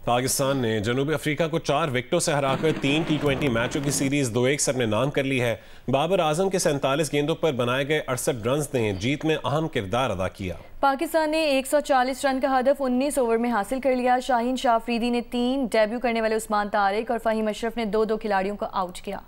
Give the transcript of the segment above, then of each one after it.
पाकिस्तान ने जनूबी अफ्रीका को 4 विकेटों से हराकर 3 T20 मैचों की सीरीज 2-1 से अपने नाम कर ली है। बाबर आजम के 47 गेंदों पर बनाए गए 68 रन ने जीत में अहम किरदार अदा किया। पाकिस्तान ने 140 रन का हदफ 19 ओवर में हासिल कर लिया। शाहीन शाह अफरीदी ने 3, डेब्यू करने वाले उस्मान तारिक और फहीम अशरफ ने 2-2 खिलाड़ियों को आउट किया।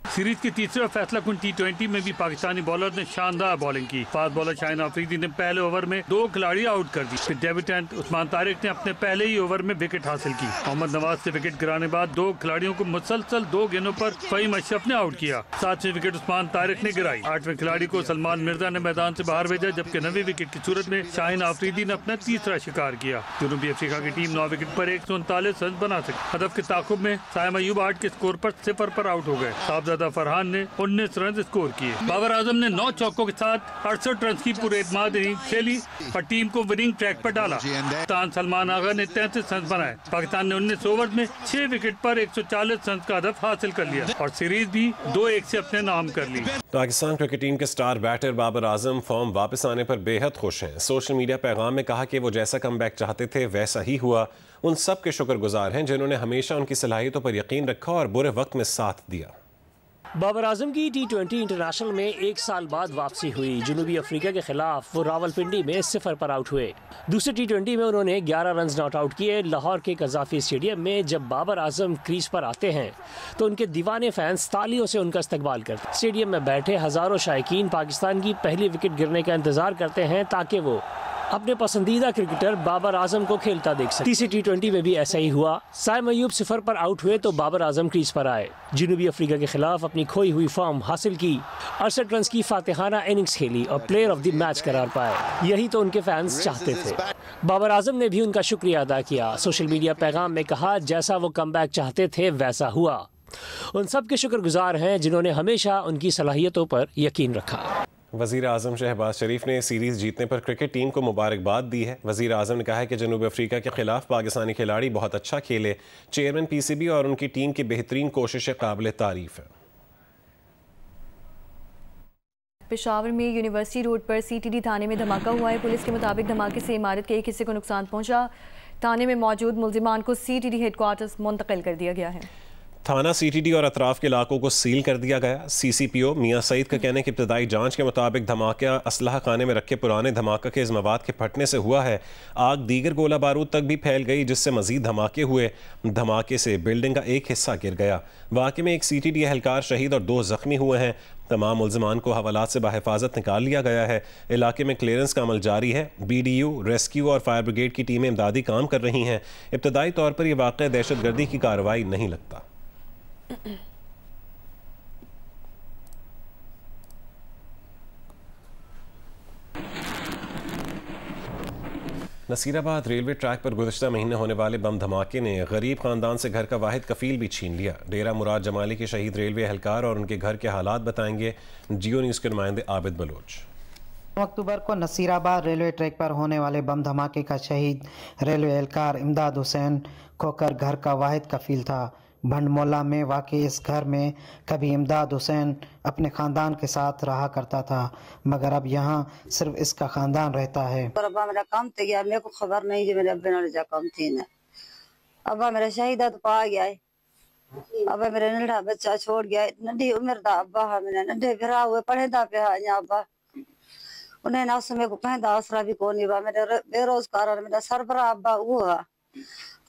सीरीज के तीसरे और फैसला कुन T20 में भी पाकिस्तानी बॉलर ने शानदार बॉलिंग की। फास्ट बॉलर शाहीन अफरीदी ने पहले ओवर में 2 खिलाड़ी आउट कर दी। फिर डेब्यूटेंट उस्मान तारिक ने अपने पहले ही ओवर में विकेट हासिल की। मोहम्मद नवाज से विकेट गिराने बाद 2 खिलाड़ियों को मुसलसल 2 गेंदों पर फहीम अशरफ ने आउट किया। 7वें विकेट उस्मान तारिक ने गिराई। 8वें खिलाड़ी को सलमान मिर्जा ने मैदान से बाहर भेजा, जबकि 9वीं विकेट की सूरत में शाहीन अफरीदी ने अपना तीसरा शिकार किया। जनूबी अफ्रीका की टीम 9 विकेट पर 139 रन बना सकी। हदफ के ताकुब में साइम अयूब 8 के स्कोर पर 0 पर आउट हो गए। साहबजादा फरहान ने 19 रन स्कोर किए। बाबर आजम ने 9 चौकों के साथ 68 रन की पुरएतमाद इनिंग्स खेली और टीम को विनिंग ट्रैक पर डाला। कप्तान सलमान आगा ने 33 रन बनाए। पाकिस्तान ने 19 ओवर में 6 विकेट पर 140 रन का हदफ हासिल कर लिया और सीरीज भी 2-1 से अपने नाम कर ली। पाकिस्तान क्रिकेट टीम के star batter Babar Azam form वापस आने पर बेहद खुश हैं। सोशल मीडिया पैगाम में कहा कि वो जैसा कमबैक चाहते थे वैसा ही हुआ। उन सब के शुक्रगुजार हैं जिन्होंने हमेशा उनकी सलाहियतों पर यकीन रखा और बुरे वक्त में साथ दिया। बाबर आजम की T20 इंटरनेशनल में 1 साल बाद वापसी हुई। जनूबी अफ्रीका के खिलाफ वो रावलपिंडी में 0 पर आउट हुए। दूसरे T20 में उन्होंने 11 रन नॉट आउट किए। लाहौर के कज़ाफी स्टेडियम में जब बाबर आजम क्रीज पर आते हैं तो उनके दीवाने फैंस तालियों से उनका इस्तकबाल करते। स्टेडियम में बैठे हजारों शायकीन पाकिस्तान की पहली विकेट गिरने का इंतजार करते हैं ताकि वो अपने पसंदीदा क्रिकेटर बाबर आजम को खेलता देख सके। तीसरी T20 में भी ऐसा ही हुआ। साइम अयूब 0 पर आउट हुए तो बाबर आजम क्रीज पर आए। जनूबी अफ्रीका के खिलाफ अपनी खोई हुई फॉर्म हासिल की। 68 रन की फातिहाना इनिंग्स खेली और प्लेयर ऑफ द मैच करार पाए। यही तो उनके फैंस चाहते थे। बाबर आजम ने भी उनका शुक्रिया अदा किया। सोशल मीडिया पैगाम में कहा, जैसा वो कमबैक चाहते थे वैसा हुआ। उन सब के शुक्रगुजार हैं जिन्होंने हमेशा उनकी सलाहियतों पर यकीन रखा। वज़ीर आज़म शहबाज शरीफ ने सीरीज़ जीतने पर क्रिकेट टीम को मुबारकबाद दी है। वज़ीर आज़म ने कहा है कि जनूबी अफ्रीका के खिलाफ पाकिस्तानी खिलाड़ी बहुत अच्छा खेले। चेयरमैन PCB और उनकी टीम की बेहतरीन कोशिशें काबिल तारीफ है। पेशावर में यूनिवर्सिटी रोड पर CTD थाने में धमाका हुआ है। पुलिस के मुताबिक धमाके से इमारत के एक हिस्से को नुकसान पहुंचा। थाने में मौजूद मुल्जिमान को CTD हेडक्वार्टर्स मुंतकिल कर दिया गया है। थाना CTD और अतराफ के इलाकों को सील कर दिया गया। CCPO मियाँ सईद का कहने की इब्तदाई जांच के मुताबिक धमाका असलहा खाने में रखे पुराने धमाका के इस मवाद के फटने से हुआ है। आग दीगर गोला बारूद तक भी फैल गई, जिससे मजीद धमाके हुए। धमाके से बिल्डिंग का एक हिस्सा गिर गया। वाक़े में एक CTD एहलकार शहीद और 2 जख्मी हुए हैं। तमाम मुल्ज़िमान को हवालात से बाहिफाजत निकाल लिया गया है। इलाके में क्लियरेंस का अमल जारी है। BDU, रेस्क्यू और फायर ब्रिगेड की टीमें इमदादी काम कर रही हैं। इब्तदाई तौर पर यह वाक़या दहशतगर्दी की कार्रवाई नहीं लगता। नसीराबाद रेलवे ट्रैक पर गुज़श्ता महीने होने वाले बम धमाके ने गरीब खानदान से घर का वाहिद कफील भी छीन लिया। डेरा मुराद जमाली के शहीद रेलवे एहलकार और उनके घर के हालात बताएंगे जियो न्यूज़ के नुमाइंदे आबिद बलोच। 9 अक्टूबर को नसीराबाद रेलवे ट्रैक पर होने वाले बम धमाके का शहीद रेलवे एहलकार इमदाद हुसैन खोकर घर का वाहिद कफील था। भंडमोला में वाक़ई इस घर में कभी इमदाद हुसैन अपने ख़ानदान के साथ रहा करता था, मगर अब यहाँ सिर्फ इसका ख़ानदान रहता है। पर अब्बा मेरा काम तो गया, मेरे को खबर नहीं जो मेरे अब्बे ने काम थी ना। अब्बा मेरा शहीदा तो पा गया है। अब्बा मेरा नंढा बच्चा छोड़ गया, नंढी उम्र था अब्बा मेरा नंढे फिरा हुए पढ़े था पे अब्बा उन्हें ना समय को कहता आसरा भी कौन बा मेरे बेरोजगार और मेरा सरबरा अब्बा वो है।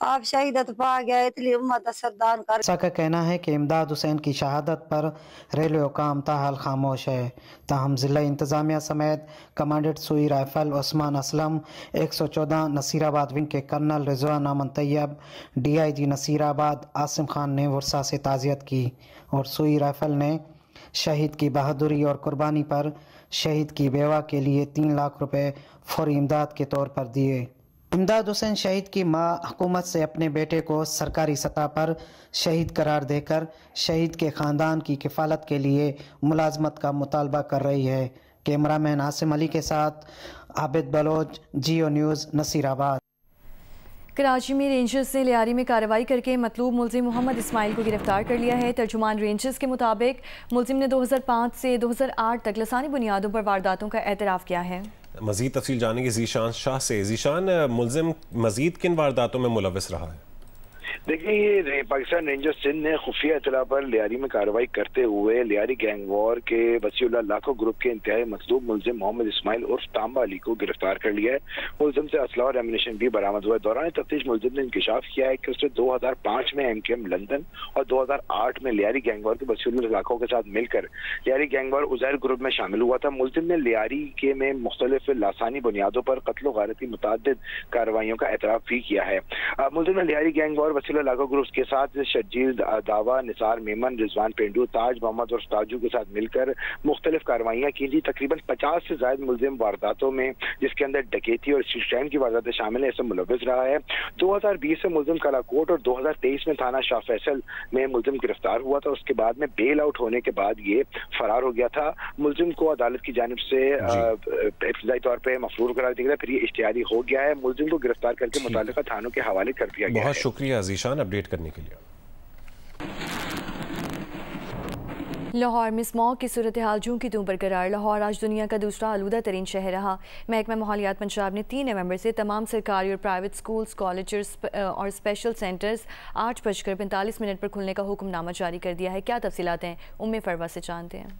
आप शहीदत पा गया, इसलिए उम्मत सरदार कर। का कहना है कि इमदाद हुसैन की शहादत पर रेलवे हुकाम ताहाल खामोश है। ताहम जिला इंतजामिया समेत कमांडेंट सुई राइफल उस्मान असलम, 114 नसीराबाद विंग के कर्नल रिजवान अमन तैयब, DIG नसीराबाद आसिम खान ने वर्षा से ताज़ियत की और सुई राइफल ने शहीद की बहादुरी और कुर्बानी पर शहीद की बेवा के लिए 3 लाख रुपए फौरी इमदाद के तौर पर दिए। इमदाद हुसैन शहीद की मां हुकूमत से अपने बेटे को सरकारी सतह पर शहीद करार देकर शहीद के ख़ानदान की किफ़ालत के लिए मुलाजमत का मुतालबा कर रही है। कैमरामैन आसिम अली के साथ आबिद बलोच, जियो न्यूज़ नसीराबाद। कराची में रेंजर्स ने लियारी में कार्रवाई करके मतलूब मुल्जिम मोहम्मद इस्माइल को गिरफ्तार कर लिया है। तर्जुमान रेंजर्स के मुताबिक मुल्जिम ने 2005 से 2008 तक लसानी बुनियादों पर वारदातों का एतराफ़ किया है। मजीद तफसील जानेंगे जीशान शाह से। जीशान, मुलजिम मजीद किन वारदातों में मुलविस रहा है? देखिए, ये पाकिस्तान रेंजर्स सिंध ने खुफिया इतला पर लियारी में कार्रवाई करते हुए लियारी गैंग वॉर के वसीउल्लाह लाखो ग्रुप के इंतहाई मतलूब मुलजिम मोहम्मद इस्माइल उर्फ तांबा अली को गिरफ्तार कर लिया है। मुलजिम से असला और एमिनेशन भी बरामद हुआ है। दौरान तफ्तीश मुलजिम ने इंकशाफ किया है कि उसने 2005 में MKM लंदन और 2008 में लियारी गैंग वॉर के वसीउल्लाह लाखों के साथ मिलकर Lyari gang war Uzair group में शामिल हुआ था। मुलजिम ने लियारी के में मुख्तलिफ लासानी बुनियादों पर कत्ल गारत की मुतअद्दिद कार्रवाइयों का एतराफ भी किया है। मुलजिम ने लियारी गैंग वॉर वसीउल्लाह लाखो ग्रुप के साथ शर्जील दावा, निसार मेमन, रिजवान पेंडू, ताज मोहम्मद और ताजू के साथ मिलकर मुख्तलिफ कार्रवाइयाँ की थी। तकरीबन 50 से ज्यादा मुलजिम वारदातों में, जिसके अंदर डकैती और स्ट्रीट की वारदातें शामिल है, इसमें मुलविस रहा है। 2020 से मुलजिम कालाकोट और 2023 में थाना शाह फैसल में मुलजिम गिरफ्तार हुआ था। उसके बाद में बेल आउट होने के बाद ये फरार हो गया था। मुलजिम को अदालत की जानिब से इब्तदाई तौर पर मफरूर करार दिया गया, फिर ये इश्तिहारी हो गया है। मुलजिम को गिरफ्तार करके मुताल्लिका थानों के हवाले कर दिया गया। बहुत शुक्रिया जीशान अपडेट करने के लिए। लाहौर में स्मॉग की सूरत हाल जूं की तूं बरकरार। लाहौर आज दुनिया का दूसरा आलूदा तरीन शहर रहा। महकमा माहौलियात पंजाब ने 3 नवंबर से तमाम सरकारी और प्राइवेट स्कूल्स, कॉलेजेस और स्पेशल सेंटर्स 8:45 पर खुलने का हुक्मनामा जारी कर दिया है। क्या तफसीलात हैं, उम्मे फरवा से जानते हैं।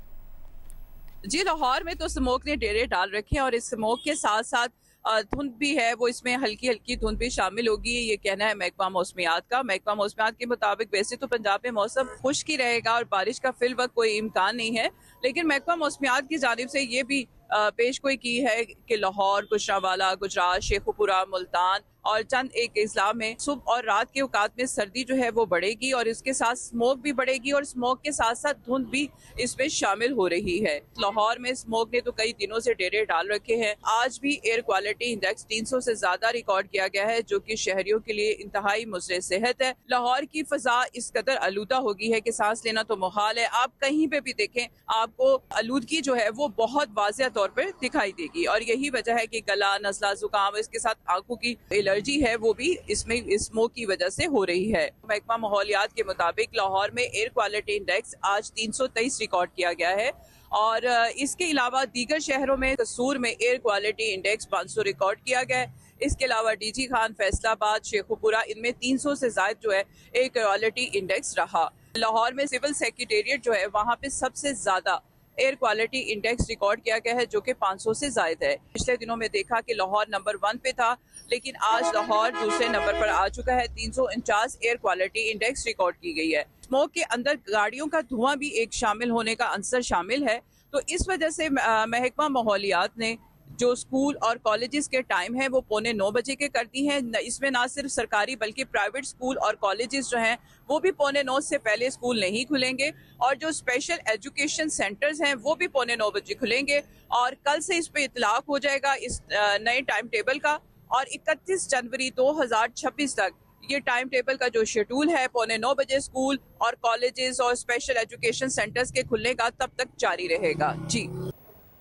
जी, लाहौर में तो स्मोक ने डेरे डाल रखे हैं और इस स्मोक के साथ साथ धुंध भी है, वो इसमें हल्की हल्की धुंध भी शामिल होगी, ये कहना है महकमा मौसमियात का। महकमा मौसमियात के मुताबिक वैसे तो पंजाब में मौसम खुश्क ही रहेगा और बारिश का फिल वक्त कोई इम्कान नहीं है, लेकिन महकमा मौसमियात की जानिब से ये भी पेशगोई की है कि लाहौर, गुजरांवाला, गुजरात, शेखुपुरा, मुल्तान और चंद एक अजला में सुबह और रात के औकात में सर्दी जो है वो बढ़ेगी और इसके साथ स्मोक भी बढ़ेगी और स्मोक के साथ साथ धुंध भी इसमें शामिल हो रही है। लाहौर में स्मोक ने तो कई दिनों से डेरे डाल रखे हैं। आज भी एयर क्वालिटी इंडेक्स 300 से ज्यादा रिकॉर्ड किया गया है, जो कि शहरियों के लिए इंतहाई मुज़र सेहत है। लाहौर की फजा इस कदर आलूदा हो गई है कि सांस लेना तो मुहाल है। आप कहीं पे भी देखें, आपको आलूदगी जो है वो बहुत वाज़ेह तौर पर दिखाई देगी और यही वजह है कि गला, नज़ला, जुकाम, इसके साथ आंखों की एलर्जी है वो भी इसमें स्मोक की वजह से हो रही है। महकमा माहौलियात के मुताबिक लाहौर में एयर क्वालिटी इंडेक्स आज 323 रिकॉर्ड किया गया है और इसके अलावा दीगर शहरों में कसूर में एयर क्वालिटी इंडेक्स 500 रिकॉर्ड किया गया है। इसके अलावा डीजी खान, फैसलाबाद, शेखुपुरा, इनमें 300 से ज्यादा जो है एयर क्वालिटी इंडेक्स रहा। लाहौर में सिविल सेक्रेटेरिएट जो है वहाँ पे सबसे ज्यादा एयर क्वालिटी इंडेक्स रिकॉर्ड किया गया है, जो कि 500 से ज्यादा है। पिछले दिनों में देखा कि लाहौर नंबर 1 पे था, लेकिन आज लाहौर दूसरे नंबर पर आ चुका है। 349 एयर क्वालिटी इंडेक्स रिकॉर्ड की गई है। स्मोक के अंदर गाड़ियों का धुआं भी एक शामिल होने का अंसर शामिल है, तो इस वजह से महकमा माहौलियात ने जो स्कूल और कॉलेजेस के टाइम है वो 8:45 बजे के कर दी हैं। इसमें ना सिर्फ सरकारी बल्कि प्राइवेट स्कूल और कॉलेजेस जो हैं वो भी 8:45 से पहले स्कूल नहीं खुलेंगे और जो स्पेशल एजुकेशन सेंटर्स हैं वो भी 8:45 बजे खुलेंगे और कल से इस पे इतलाक हो जाएगा इस नए टाइम टेबल का और 31 जनवरी 2026 तक ये टाइम टेबल का जो शेड्यूल है 8:45 बजे स्कूल और कॉलेजेस और स्पेशल एजुकेशन सेंटर्स के खुलने का तब तक जारी रहेगा। जी,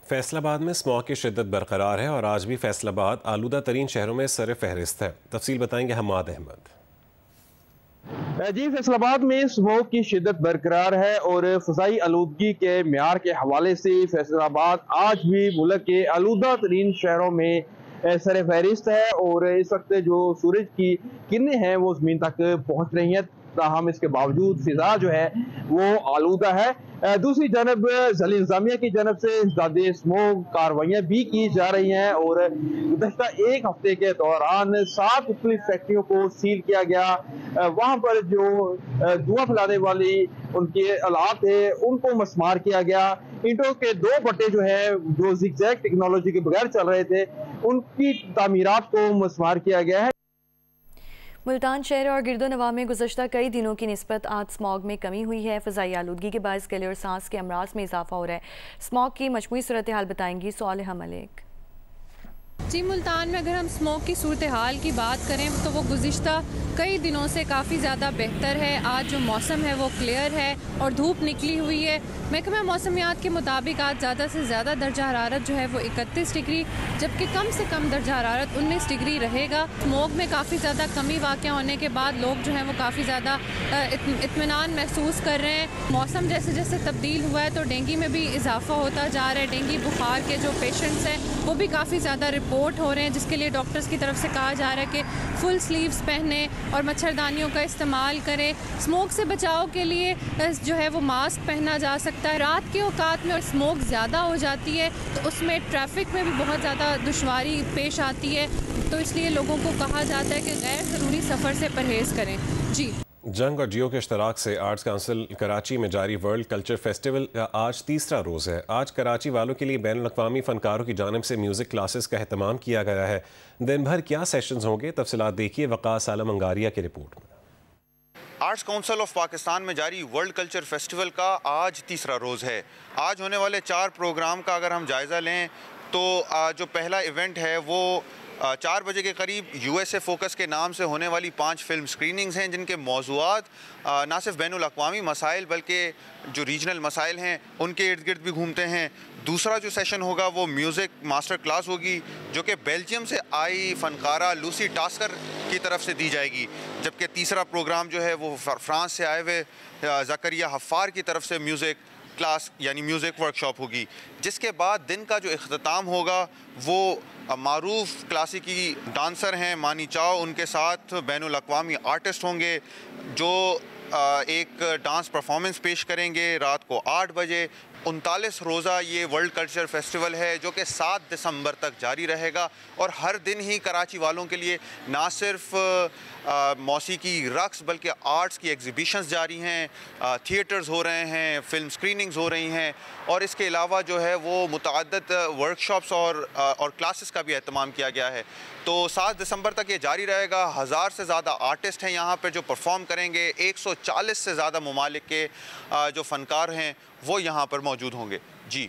फैसलाबाद में स्मॉग की शिद्दत बरकरार है और आज भी फैसलाबाद आलूदा तरीन शहरों में सर फहरिस्त है। तफसील बताएंगे हमाद अहमद। जी, फैसलाबाद में स्मोक की शिद्दत बरकरार है और फ़ज़ाई आलूदगी के म्यार के हवाले से फैसलाबाद आज भी मुल्क के आलूदा तरीन शहरों में सर फहरिस्त है और इस वक्त जो सूरज की किरणें हैं वो ज़मीन तक पहुँच रही हैं, ताहम इसके बावजूद फिजा जो है वो आलूदा है। दूसरी जानब ज़िला इंतज़ामिया की जानब से ज़्यादा स्मोक कार्रवाइयाँ भी की जा रही हैं और गुज़श्ता एक हफ्ते के दौरान 7 मुख्तलिफ फैक्ट्रियों को सील किया गया। वहाँ पर जो धुआं फैलाने वाली उनके आलात है उनको मस्मार किया गया। ईंटों के 2 पट्टे जो है जो ज़िगज़ैग टेक्नोलॉजी के बगैर चल रहे थे उनकी तामीरात को मस्मार किया गया है। मुल्तान शहर और गिरदोनवा में गुज़श्ता कई दिनों की निस्बत आज स्मॉग में कमी हुई है। फ़ज़ाई आलूदगी के बायस गले और सांस के अमराज में इजाफा हो रहा है। स्मॉग की मजमूई सूरत हाल बताएंगी सालिहा मलिक। जी, मुल्तान में अगर हम स्मोक की सूरत हाल की बात करें तो वो गुज़िश्ता कई दिनों से काफ़ी ज़्यादा बेहतर है। आज जो मौसम है वो क्लियर है और धूप निकली हुई है। महकमा मौसमियात के मुताबिक आज ज़्यादा से ज़्यादा दर्जा हरारत जो है वो 31 डिग्री, जबकि कम से कम दर्जा हरारत 19 डिग्री रहेगा। स्मोक में काफ़ी ज़्यादा कमी वाक़या होने के बाद लोग जो हैं वो काफ़ी ज़्यादा इत्मीनान महसूस कर रहे हैं। मौसम जैसे जैसे तब्दील हुआ है तो डेंगू में भी इजाफा होता जा रहा है। डेंगू बुखार के जो पेशेंट्स हैं वो भी काफ़ी ज़्यादा रिपोर्ट हो रहे हैं, जिसके लिए डॉक्टर्स की तरफ से कहा जा रहा है कि फुल स्लीव्स पहने और मच्छरदानियों का इस्तेमाल करें। स्मोक से बचाव के लिए जो है वो मास्क पहना जा सकता है। रात के औकात में स्मोक ज़्यादा हो जाती है तो उसमें ट्रैफिक में भी बहुत ज़्यादा दुश्वारी पेश आती है, तो इसलिए लोगों को कहा जाता है कि गैर ज़रूरी सफ़र से परहेज़ करें। जी। जंग और जियो के इश्तराक से आर्ट्स काउंसिल कराची में जारी वर्ल्ड कल्चर फेस्टिवल का आज तीसरा रोज़ है। आज कराची वालों के लिए बैनुल अक़वामी फ़नकारों की जानिब से म्यूज़िक क्लासेस का अहतमाम किया गया है। दिन भर क्या सेशंस होंगे, तफसीलात देखिए वक़ास आलम अंगारिया की रिपोर्ट में। आर्ट्स काउंसिल ऑफ पाकिस्तान में जारी वर्ल्ड कल्चर फेस्टिवल का आज तीसरा रोज़ है। आज होने वाले 4 प्रोग्राम का अगर हम जायज़ा लें तो जो पहला इवेंट है वो 4 बजे के करीब USA फोकस के नाम से होने वाली 5 फिल्म स्क्रीनिंग्स हैं, जिनके मौज़ूआत ना सिर्फ बैनुल अक़वामी मसाइल बल्कि जो रीजनल मसाइल हैं उनके इर्द गिर्द भी घूमते हैं। दूसरा जो सेशन होगा वो म्यूज़िक मास्टर क्लास होगी, जो कि बेल्जियम से आई फ़नकारा लूसी टास्कर की तरफ से दी जाएगी। जबकि तीसरा प्रोग्राम जो है वो फ्रांस से आए हुए ज़करिया हफ़ार की तरफ से म्यूज़िक क्लास यानी म्यूज़िक वर्कशॉप होगी। जिसके बाद दिन का जो इख्तिताम होगा वो मारूफ क्लासिकी डांसर हैं मानी चाओ, उनके साथ बैनुल अक़वामी आर्टिस्ट होंगे जो एक डांस परफॉर्मेंस पेश करेंगे रात को 8 बजे। 39 रोज़ा ये वर्ल्ड कल्चर फेस्टिवल है जो कि 7 दिसंबर तक जारी रहेगा और हर दिन ही कराची वालों के लिए ना सिर्फ मौसीकी रक्स बल्कि आर्ट्स की एग्ज़िबिशंस जारी हैं, थिएटर्स हो रहे हैं, फिल्म स्क्रीनिंग्स हो रही हैं और इसके अलावा जो है वो मुतअद्दिद वर्कशॉप्स और क्लासेस का भी एहतमाम किया गया है। तो 7 दिसंबर तक ये जारी रहेगा। 1000 से ज़्यादा आर्टिस्ट हैं यहाँ पे जो परफॉर्म करेंगे। 140 से ज़्यादा ममालिक के जो फ़नकार हैं वो यहाँ पर मौजूद होंगे। जी।